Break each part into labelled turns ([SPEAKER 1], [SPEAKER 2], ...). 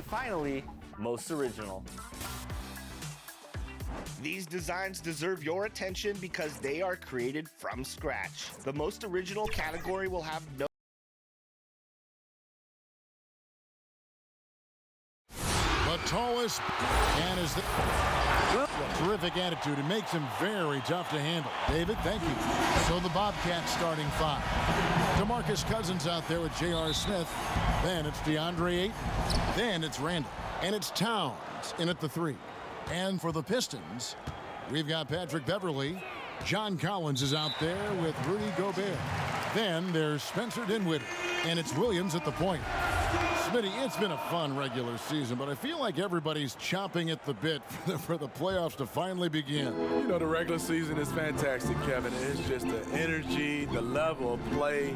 [SPEAKER 1] finally, most original.
[SPEAKER 2] These designs deserve your attention because they are created from scratch. The most original category will have no
[SPEAKER 3] the tallest and is the terrific attitude. It makes him very tough to handle. David, thank you. So the Bobcats starting five. DeMarcus Cousins out there with J.R. Smith. Then it's DeAndre Ayton. Then it's Randall. And it's Towns in at the three. And for the Pistons, we've got Patrick Beverley. John Collins is out there with Rudy Gobert. Then there's Spencer Dinwiddie. And it's Williams at the point. Smitty, it's been a fun regular season, but I feel like everybody's chomping at the bit for the playoffs to finally begin.
[SPEAKER 4] You know, the regular season is fantastic, Kevin. It's just the energy, the level of play.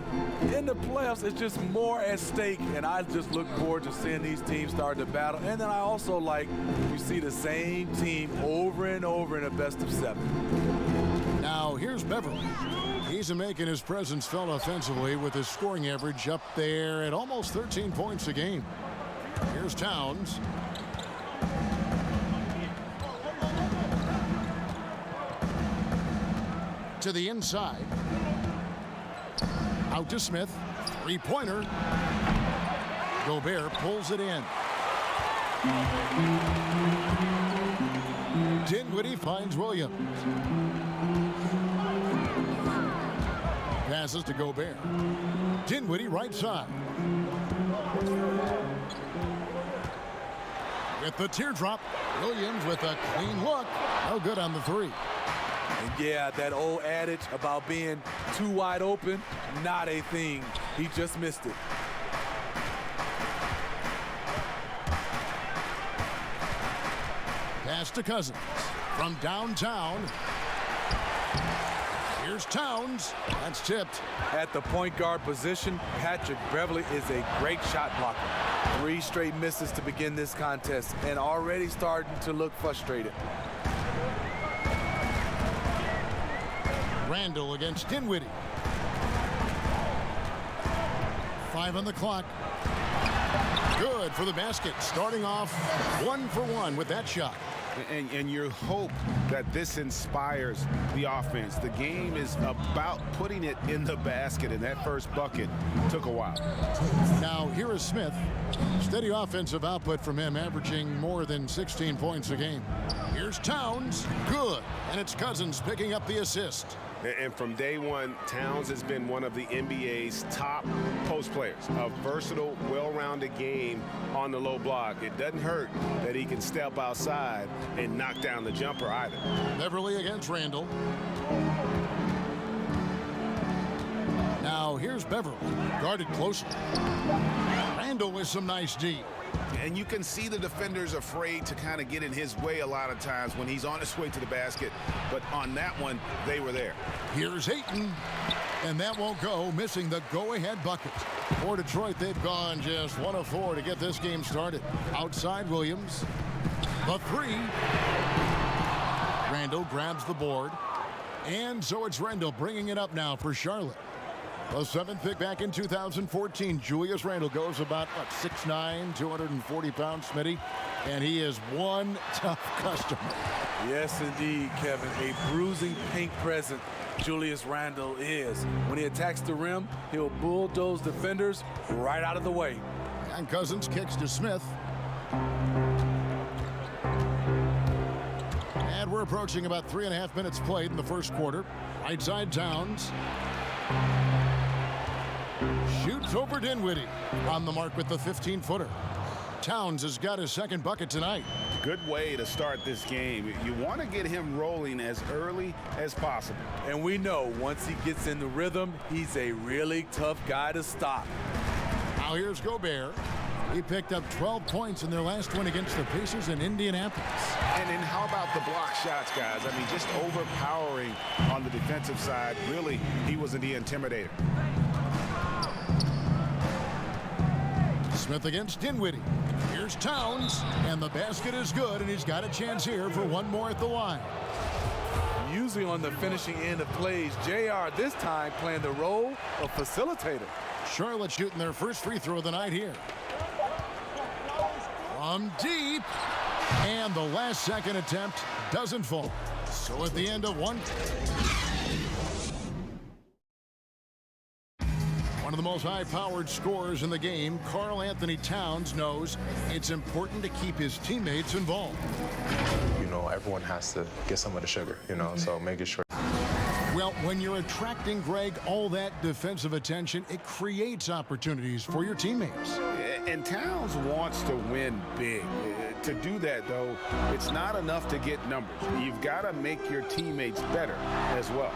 [SPEAKER 4] In the playoffs, it's just more at stake, and I just look forward to seeing these teams start to battle. And then I also like we see the same team over and over in a best of seven.
[SPEAKER 3] Now, here's Beverly. He's making his presence felt offensively with his scoring average up there at almost 13 points a game. Here's Towns. To the inside. Out to Smith. Three-pointer. Gobert pulls it in. Dinwiddie finds Williams. Passes to Gobert. Dinwiddie right side. With the teardrop. Williams with a clean look. No good on the three.
[SPEAKER 4] And yeah, that old adage about being too wide open, not a thing. He just missed it.
[SPEAKER 3] Pass to Cousins. From downtown. Here's Towns. That's tipped.
[SPEAKER 4] At the point guard position, Patrick Beverley is a great shot blocker. 3 straight misses to begin this contest and already starting to look frustrated.
[SPEAKER 3] Randall against Dinwiddie. 5 on the clock. Good for the basket. Starting off 1 for 1 with that shot.
[SPEAKER 5] And you hope that this inspires the offense. The game is about putting it in the basket, and that first bucket took a while.
[SPEAKER 3] Now here is Smith. Steady offensive output from him, averaging more than 16 points a game. Here's Towns. Good. And it's Cousins picking up the assist.
[SPEAKER 5] And from day one, Towns has been one of the NBA's top post players. A versatile, well-rounded game on the low block. It doesn't hurt that he can step outside and knock down the jumper either.
[SPEAKER 3] Beverley against Randall. Now here's Beverley, guarded closely. Randall with some nice D.
[SPEAKER 5] And you can see the defenders afraid to kind of get in his way a lot of times when he's on his way to the basket. But on that one, they were there.
[SPEAKER 3] Here's Ayton. And that won't go, missing the go-ahead bucket. For Detroit, they've gone just 1 of 4 to get this game started. Outside Williams. The three. Randall grabs the board. And so it's Randall bringing it up now for Charlotte. The 7th pick back in 2014. Julius Randle goes about, 6'9", 240 pounds, Smitty. And he is one tough customer.
[SPEAKER 4] Yes, indeed, Kevin. A bruising paint present Julius Randle is. When he attacks the rim, he'll bulldoze defenders right out of the way.
[SPEAKER 3] And Cousins kicks to Smith. And we're approaching about 3.5 minutes played in the first quarter. Right side Towns. Shoots over Dinwiddie. On the mark with the 15-footer. Towns has got his second bucket tonight.
[SPEAKER 5] Good way to start this game. You want to get him rolling as early as possible.
[SPEAKER 4] And we know once he gets in the rhythm, he's a really tough guy to stop.
[SPEAKER 3] Now here's Gobert. He picked up 12 points in their last win against the Pacers in Indianapolis.
[SPEAKER 5] And then how about the block shots, guys? I mean, just overpowering on the defensive side. Really, he wasn't the intimidator.
[SPEAKER 3] Smith against Dinwiddie. Here's Towns, and the basket is good, and he's got a chance here for one more at the line.
[SPEAKER 4] Usually on the finishing end of plays, JR this time playing the role of facilitator.
[SPEAKER 3] Charlotte shooting their first free throw of the night here. from deep. And the last second attempt doesn't fall. So at the end of one of the most high-powered scorers in the game, Karl Anthony Towns knows it's important to keep his teammates involved.
[SPEAKER 6] You know, everyone has to get some of the sugar, you know, so making sure.
[SPEAKER 3] Well, when you're attracting, Greg, all that defensive attention, it creates opportunities for your teammates.
[SPEAKER 5] And Towns wants to win big. To do that, though, it's not enough to get numbers. You've got to make your teammates better as well.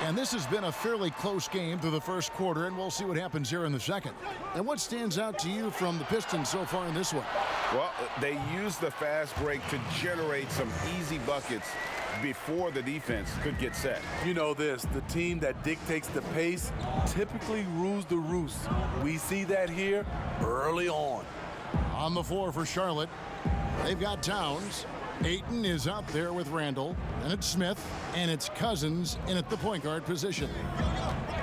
[SPEAKER 3] And this has been a fairly close game through the first quarter, and we'll see what happens here in the second. And what stands out to you from the Pistons so far in this one?
[SPEAKER 5] Well, they used the fast break to generate some easy buckets before the defense could get set.
[SPEAKER 4] You know this, the team that dictates the pace typically rules the roost. We see that here early on.
[SPEAKER 3] On the floor for Charlotte, they've got Towns. Ayton is out there with Randall, and it's Smith, and it's Cousins in at the point guard position.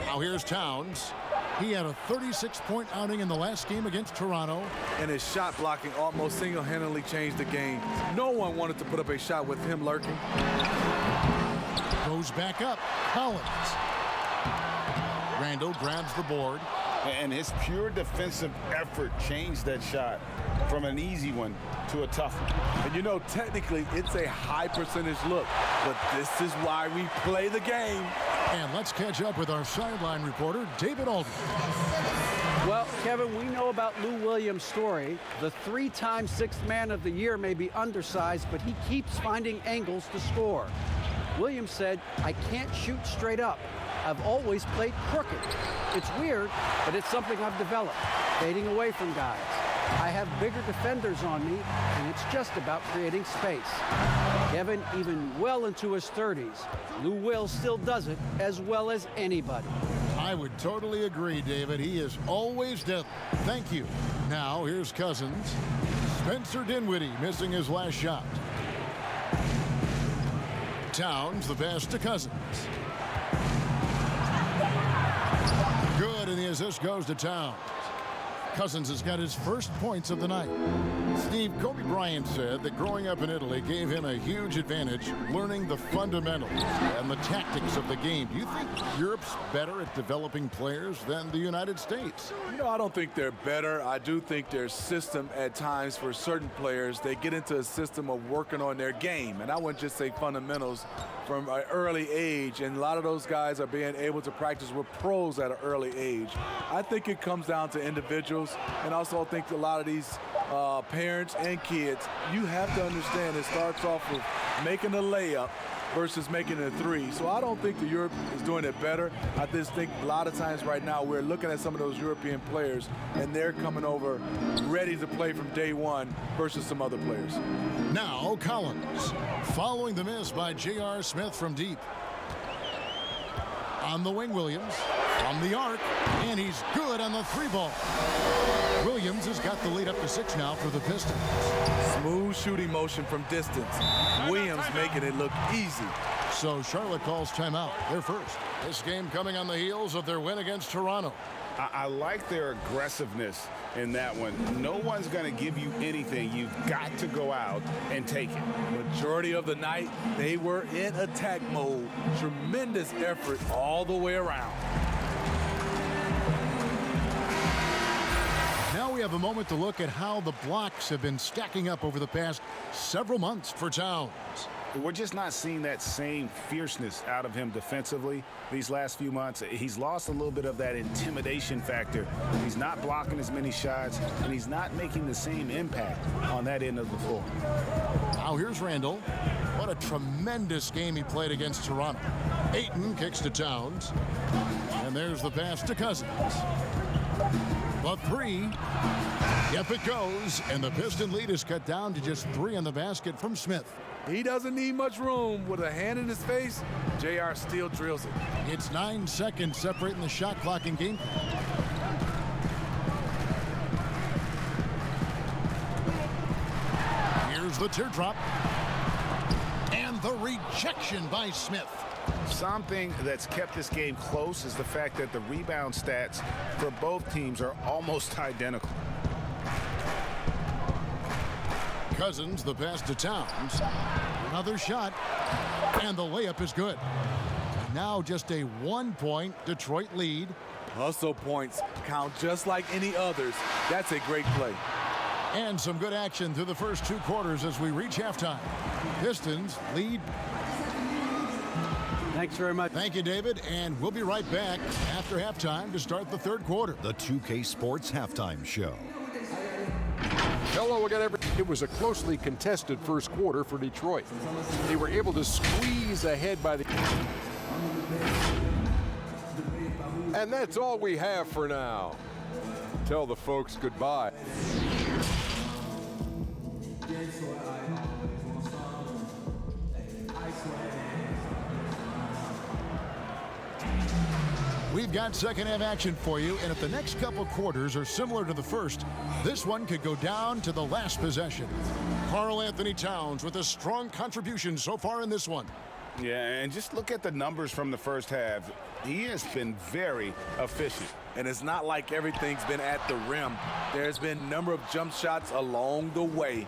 [SPEAKER 3] Now here's Towns. He had a 36-point outing in the last game against Toronto.
[SPEAKER 4] And his shot blocking almost single-handedly changed the game. No one wanted to put up a shot with him lurking.
[SPEAKER 3] Goes back up. Collins. Randall grabs the board.
[SPEAKER 5] And his pure defensive effort changed that shot from an easy one to a tough one.
[SPEAKER 4] And you know, technically, it's a high percentage look, but this is why we play the game.
[SPEAKER 3] And let's catch up with our sideline reporter, David Aldridge.
[SPEAKER 7] Well, Kevin, we know about Lou Williams' story. The three-time sixth man of the year may be undersized, but he keeps finding angles to score. Williams said, "I can't shoot straight up. I've always played crooked. It's weird, but it's something I've developed, fading away from guys. I have bigger defenders on me, and it's just about creating space." Kevin, even well into his 30s, Lou Will still does it as well as anybody.
[SPEAKER 3] I would totally agree, David. He is always deadly. Thank you. Now, here's Cousins. Spencer Dinwiddie missing his last shot. Towns, the pass to Cousins. Good, and the assist goes to Towns. Cousins has got his first points of the night. Steve, Kobe Bryant said that growing up in Italy gave him a huge advantage learning the fundamentals and the tactics of the game. Do you think Europe's better at developing players than the United States?
[SPEAKER 4] You know, I don't think they're better. I do think their system at times for certain players, they get into a system of working on their game. And I wouldn't just say fundamentals from an early age. And a lot of those guys are being able to practice with pros at an early age. I think it comes down to individuals. And also I think a lot of these parents and kids, you have to understand it starts off with making a layup versus making a three. So I don't think the Europe is doing it better. I just think a lot of times right now we're looking at some of those European players and they're coming over ready to play from day one versus some other players.
[SPEAKER 3] Now Collins, following the miss by J.R. Smith from deep. On the wing, Williams, from the arc, and he's good on the three ball. Williams has got the lead up to 6 now for the Pistons.
[SPEAKER 4] Smooth shooting motion from distance. Williams making it look easy.
[SPEAKER 3] So Charlotte calls timeout. They're first. This game coming on the heels of their win against Toronto.
[SPEAKER 5] I like their aggressiveness in that one. No one's going to give you anything. You've got to go out and take it.
[SPEAKER 4] Majority of the night, they were in attack mode. Tremendous effort all the way around.
[SPEAKER 3] Now we have a moment to look at how the blocks have been stacking up over the past several months for Towns.
[SPEAKER 5] We're just not seeing that same fierceness out of him defensively these last few months. He's lost a little bit of that intimidation factor. He's not blocking as many shots, and he's not making the same impact on that end of the floor.
[SPEAKER 3] Now here's Randall. What a tremendous game he played against Toronto. Ayton kicks to Towns. And there's the pass to Cousins. The three. Yep, it goes. And the Piston lead is cut down to just 3 on the basket from Smith.
[SPEAKER 4] He doesn't need much room. With a hand in his face, JR still drills it.
[SPEAKER 3] It's 9 seconds separating the shot clock in game. Here's the teardrop. And the rejection by Smith.
[SPEAKER 5] Something that's kept this game close is the fact that the rebound stats for both teams are almost identical.
[SPEAKER 3] Cousins, the pass to Towns. Another shot, and the layup is good. Now just a 1-point Detroit lead.
[SPEAKER 4] Hustle points count just like any others. That's a great play.
[SPEAKER 3] And some good action through the first 2 quarters as we reach halftime. Pistons lead.
[SPEAKER 7] Thanks very much.
[SPEAKER 3] Thank you, David, and we'll be right back after halftime to start the 3rd quarter.
[SPEAKER 8] The 2K Sports Halftime Show.
[SPEAKER 9] Hello again, everyone. It was a closely contested first quarter for Detroit. They were able to squeeze ahead by the... And that's all we have for now. Tell the folks goodbye.
[SPEAKER 3] We've got second half action for you, and if the next couple quarters are similar to the first, this one could go down to the last possession. Karl Anthony Towns with a strong contribution so far in this one.
[SPEAKER 5] Yeah, and just look at the numbers from the first half. He has been very efficient.
[SPEAKER 4] And it's not like everything's been at the rim. There's been a number of jump shots along the way.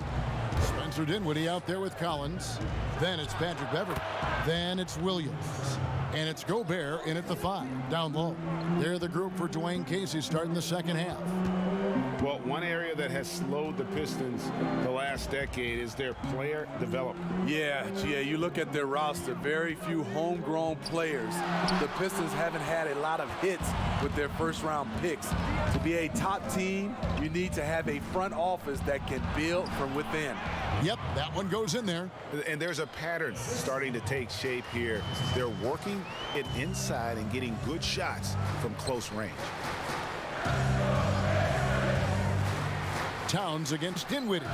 [SPEAKER 3] Spencer Dinwiddie out there with Collins. Then it's Patrick Beverley. Then it's Williams. And it's Gobert in at the 5, down low. They're the group for Dwayne Casey starting the second half.
[SPEAKER 5] Well, one area that has slowed the Pistons the last decade is their player development.
[SPEAKER 4] Yeah, you look at their roster, very few homegrown players. The Pistons haven't had a lot of hits with their first-round picks. To be a top team, you need to have a front office that can build from within.
[SPEAKER 3] Yep, that one goes in there.
[SPEAKER 5] And there's a pattern starting to take shape here. They're working it inside and getting good shots from close range.
[SPEAKER 3] Towns against Dinwiddie.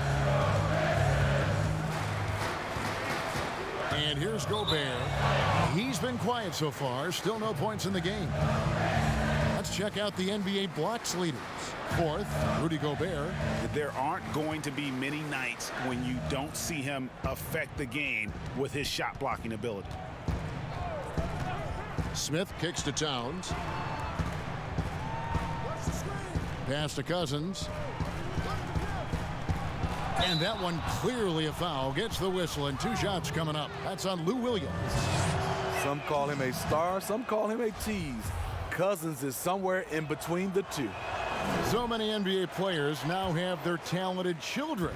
[SPEAKER 3] And here's Gobert. He's been quiet so far. Still no points in the game. Let's check out the NBA blocks leaders. 4th, Rudy Gobert.
[SPEAKER 5] There aren't going to be many nights when you don't see him affect the game with his shot blocking ability.
[SPEAKER 3] Smith kicks to Towns. Pass to Cousins. And that one clearly a foul. Gets the whistle, and 2 shots coming up. That's on Lou Williams.
[SPEAKER 4] Some call him a star, some call him a tease. Cousins is somewhere in between the two.
[SPEAKER 3] So many NBA players now have their talented children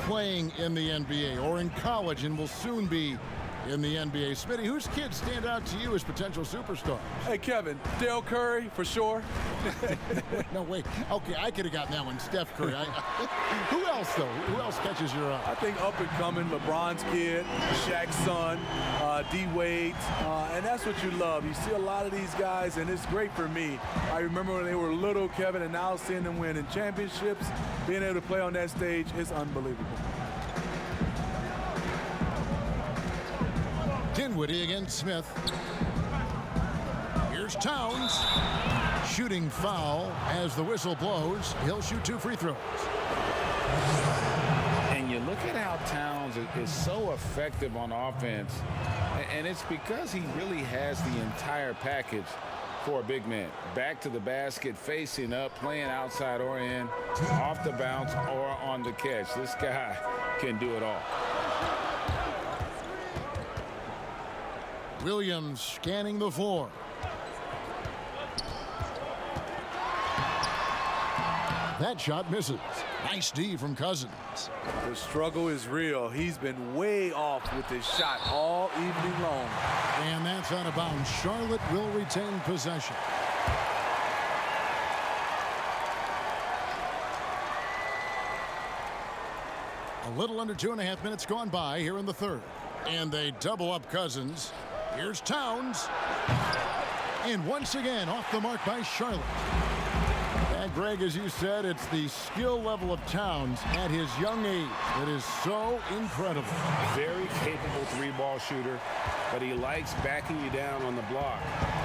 [SPEAKER 3] playing in the NBA or in college and will soon be in the NBA. Smitty, whose kids stand out to you as potential superstars?
[SPEAKER 4] Hey, Kevin, Dale Curry, for sure.
[SPEAKER 3] No, wait. Okay, I could have gotten that one. Steph Curry. Who else, though? Who else catches your eye?
[SPEAKER 4] I think up and coming, LeBron's kid, Shaq's son, D-Wade, and that's what you love. You see a lot of these guys, and it's great for me. I remember when they were little, Kevin, and now seeing them win in championships, being able to play on that stage is unbelievable.
[SPEAKER 3] Dinwiddie against Smith. Here's Towns. Shooting foul as the whistle blows. He'll shoot 2 free throws.
[SPEAKER 5] And you look at how Towns is so effective on offense, and it's because he really has the entire package for a big man. Back to the basket, facing up, playing outside or in, off the bounce or on the catch. This guy can do it all.
[SPEAKER 3] Williams scanning the floor. That shot misses. Nice D from Cousins.
[SPEAKER 4] The struggle is real. He's been way off with his shot all evening long.
[SPEAKER 3] And that's out of bounds. Charlotte will retain possession. A little under 2.5 minutes gone by here in the 3rd. And they double up Cousins. Here's Towns. And once again, off the mark by Charlotte. Bad Greg, as you said, it's the skill level of Towns at his young age that is so incredible.
[SPEAKER 5] Very capable three-ball shooter, but he likes backing you down on the block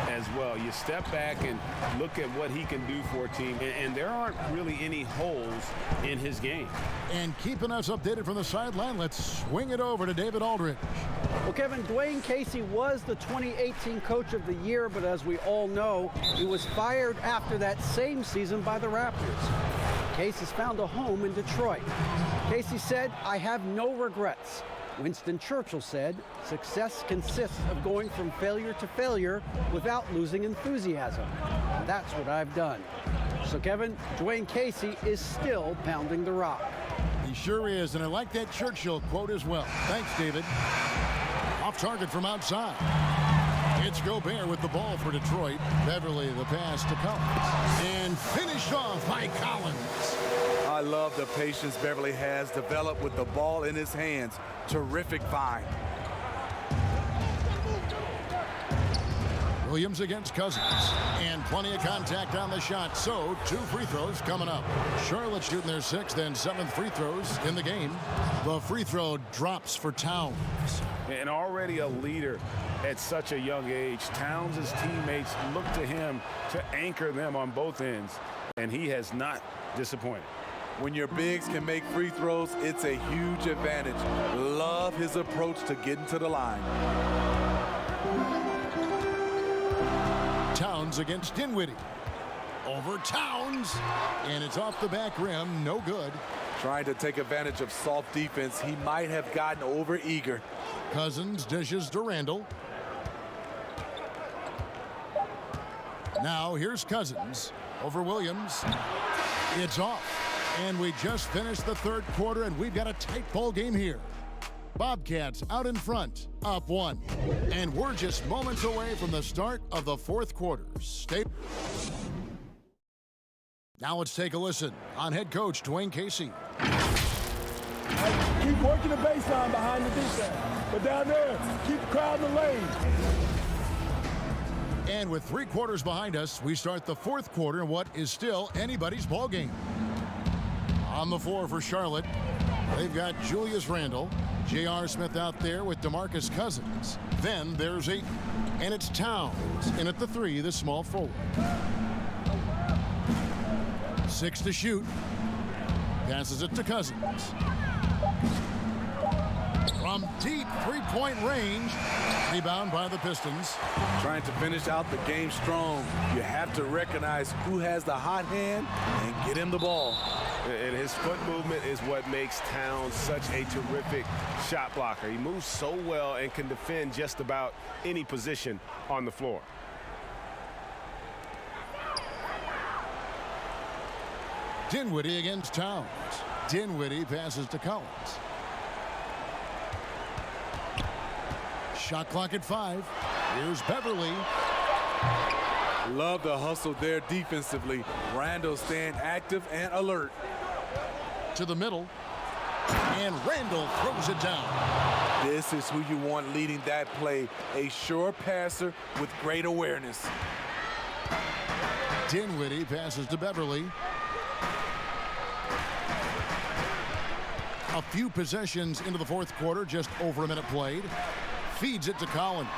[SPEAKER 5] as well. You step back and look at what he can do for a team, and there aren't really any holes in his game.
[SPEAKER 3] And keeping us updated from the sideline, let's swing it over to David Aldridge.
[SPEAKER 7] Well, Kevin, Dwayne Casey was the 2018 Coach of the Year, but as we all know, he was fired after that same season by the Raptors. Casey's found a home in Detroit. Casey said, "I have no regrets." Winston Churchill said, "Success consists of going from failure to failure without losing enthusiasm. And that's what I've done." So, Kevin, Dwayne Casey is still pounding the rock.
[SPEAKER 3] He sure is, and I like that Churchill quote as well. Thanks, David. Off target from outside. It's Gobert with the ball for Detroit. Beverly the pass to Collins. And finished off by Collins.
[SPEAKER 4] I love the patience Beverly has developed with the ball in his hands. Terrific find.
[SPEAKER 3] Williams against Cousins. And plenty of contact on the shot. So 2 free throws coming up. Charlotte shooting their 6th and 7th free throws in the game. The free throw drops for Towns.
[SPEAKER 5] And already a leader at such a young age. Towns' teammates look to him to anchor them on both ends, and he has not disappointed.
[SPEAKER 4] When your bigs can make free throws, it's a huge advantage. Love his approach to getting to the line.
[SPEAKER 3] Towns against Dinwiddie. Over Towns, and it's off the back rim, no good.
[SPEAKER 4] Trying to take advantage of soft defense, he might have gotten over eager.
[SPEAKER 3] Cousins dishes to Randall. Now here's Cousins over Williams. It's off, and we just finished the 3rd quarter, and we've got a tight ball game here. Bobcats out in front, up 1. And we're just moments away from the start of the 4th quarter. Now let's take a listen on head coach Dwayne Casey.
[SPEAKER 10] Keep working the baseline behind the defense. But down there, keep the crowd in the lane.
[SPEAKER 3] And with 3 quarters behind us, we start the 4th quarter in what is still anybody's ball game. On the floor for Charlotte, they've got Julius Randle, J.R. Smith out there with DeMarcus Cousins. Then there's Ayton, and it's Towns in at the 3, the small forward. 6 to shoot. Passes it to Cousins. From deep 3-point range. Rebound by the Pistons.
[SPEAKER 4] Trying to finish out the game strong. You have to recognize who has the hot hand and get him the ball.
[SPEAKER 5] And his foot movement is what makes Towns such a terrific shot blocker. He moves so well and can defend just about any position on the floor.
[SPEAKER 3] Dinwiddie against Towns. Dinwiddie passes to Collins. Shot clock at 5. Here's Beverly.
[SPEAKER 4] Love the hustle there defensively. Randle staying active and alert.
[SPEAKER 3] To the middle. And Randle throws it down.
[SPEAKER 4] This is who you want leading that play. A sure passer with great awareness.
[SPEAKER 3] Dinwiddie passes to Beverly. A few possessions into the 4th quarter, just over a minute played. Feeds it to Collins.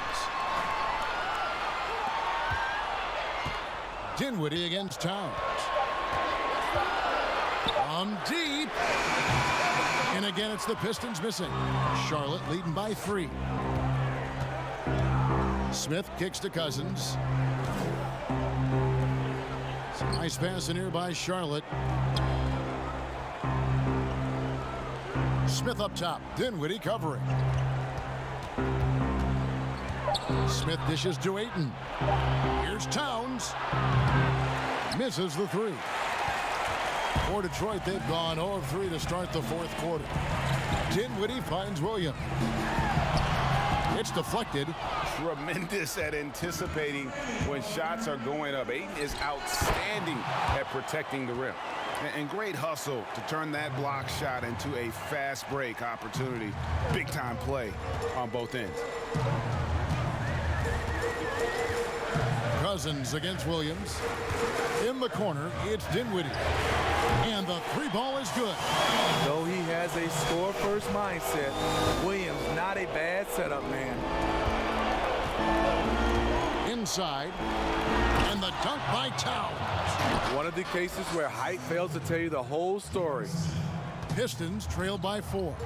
[SPEAKER 3] Dinwiddie against Towns. From deep. And again, it's the Pistons missing. Charlotte leading by 3. Smith kicks to Cousins. Some nice pass in here by Charlotte. Smith up top. Dinwiddie covering. Smith dishes to Ayton. Here's Towns. Misses the 3. For Detroit, they've gone 0 of 3 to start the 4th quarter. Dinwiddie finds Williams. It's deflected.
[SPEAKER 5] Tremendous at anticipating when shots are going up. Ayton is outstanding at protecting the rim. And great hustle to turn that block shot into a fast break opportunity. Big time play on both ends.
[SPEAKER 3] Cousins against Williams. In the corner, it's Dinwiddie. And the three ball is good.
[SPEAKER 4] Though he has a score-first mindset, Williams not a bad setup man.
[SPEAKER 3] Inside. And the dunk by Towns.
[SPEAKER 4] One of the cases where height fails to tell you the whole story.
[SPEAKER 3] Pistons trail by 4.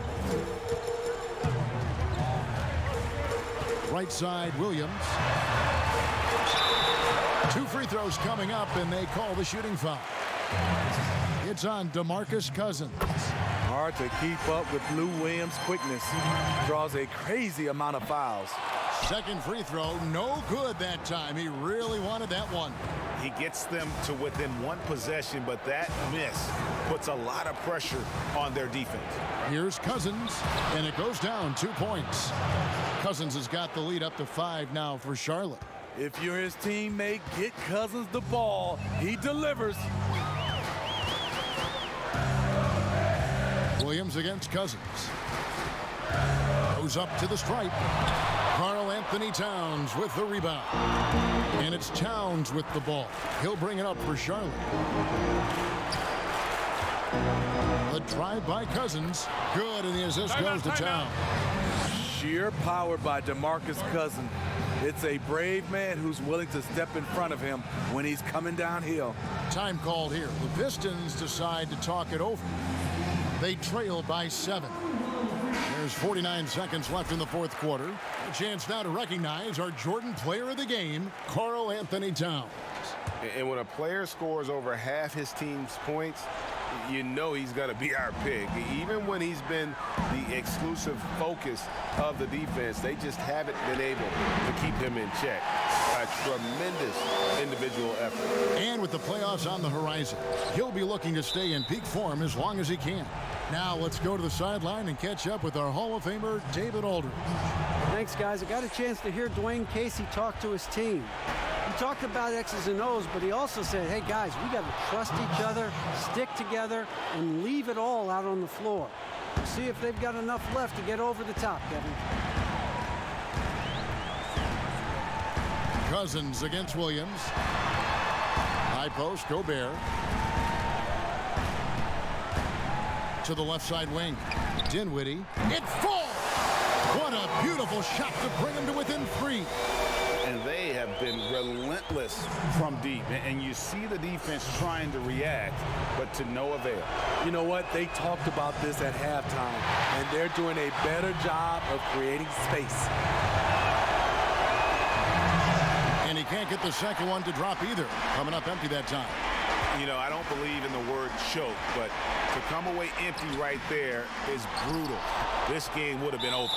[SPEAKER 3] Right side, Williams. 2 free throws coming up, and they call the shooting foul. It's on DeMarcus Cousins.
[SPEAKER 4] Hard to keep up with Lou Williams' quickness. Draws a crazy amount of fouls.
[SPEAKER 3] Second free throw, no good that time. He really wanted that one.
[SPEAKER 5] He gets them to within 1 possession, but that miss puts a lot of pressure on their defense.
[SPEAKER 3] Here's Cousins, and it goes down 2 points. Cousins has got the lead up to 5 now for Charlotte.
[SPEAKER 4] If you're his teammate, get Cousins the ball. He delivers.
[SPEAKER 3] Williams against Cousins. Goes up to the stripe. Karl Anthony Towns with the rebound. And it's Towns with the ball. He'll bring it up for Charlotte. The drive by Cousins. Good, and the assist goes to Towns.
[SPEAKER 4] Sheer power by DeMarcus Cousins. It's a brave man who's willing to step in front of him when he's coming downhill.
[SPEAKER 3] Time called here. The Pistons decide to talk it over. They trail by 7. There's 49 seconds left in the fourth quarter. A chance now to recognize our Jordan player of the game, Karl Anthony Towns.
[SPEAKER 5] And when a player scores over half his team's points, you know he's going to be our pick. Even when he's been the exclusive focus of the defense, they just haven't been able to keep him in check. A tremendous individual effort.
[SPEAKER 3] And with the playoffs on the horizon, he'll be looking to stay in peak form as long as he can. Now let's go to the sideline and catch up with our Hall of Famer, David Aldridge.
[SPEAKER 7] Thanks, guys. I got a chance to hear Dwayne Casey talk to his team. He talked about X's and O's, but he also said, hey, guys, we got to trust each other, stick together, and leave it all out on the floor. We'll see if they've got enough left to get over the top, Kevin.
[SPEAKER 3] Cousins against Williams. High post, Gobert. To the left side wing. Dinwiddie. It falls! What a beautiful shot to bring him to within 3.
[SPEAKER 5] And they have been relentless from deep. And you see the defense trying to react, but to no avail.
[SPEAKER 4] You know what? They talked about this at halftime, and they're doing a better job of creating space.
[SPEAKER 3] And he can't get the second one to drop either. Coming up empty that time.
[SPEAKER 5] You know, I don't believe in the word choke, but to come away empty right there is brutal. This game would have been over.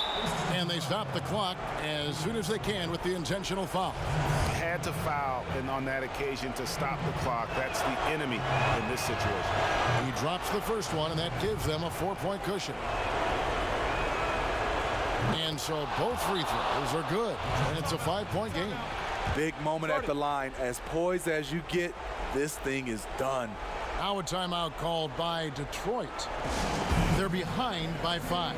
[SPEAKER 3] And they stop the clock as soon as they can with the intentional foul.
[SPEAKER 5] Had to foul, and on that occasion to stop the clock. That's the enemy in this situation.
[SPEAKER 3] He drops the first one, and that gives them a 4-point cushion. And so both free throws are good, and it's a 5-point game.
[SPEAKER 4] Big moment at the line. As poised as you get, this thing is done.
[SPEAKER 3] Now a timeout called by Detroit. They're behind by 5.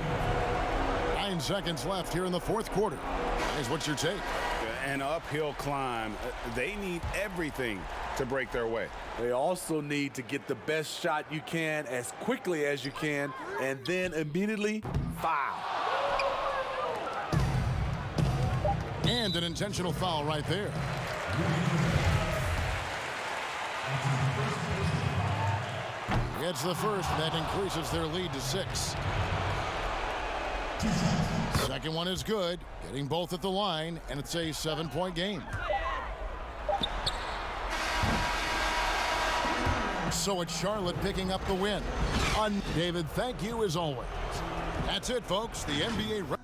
[SPEAKER 3] 9 seconds left here in the fourth quarter. Guys, what's your take?
[SPEAKER 5] An uphill climb. They need everything to break their way.
[SPEAKER 4] They also need to get the best shot you can as quickly as you can, and then immediately foul.
[SPEAKER 3] And an intentional foul right there. It's the first. That increases their lead to 6. Second one is good. Getting both at the line, and it's a 7-point game. So it's Charlotte picking up the win. David, thank you as always. That's it, folks. The NBA...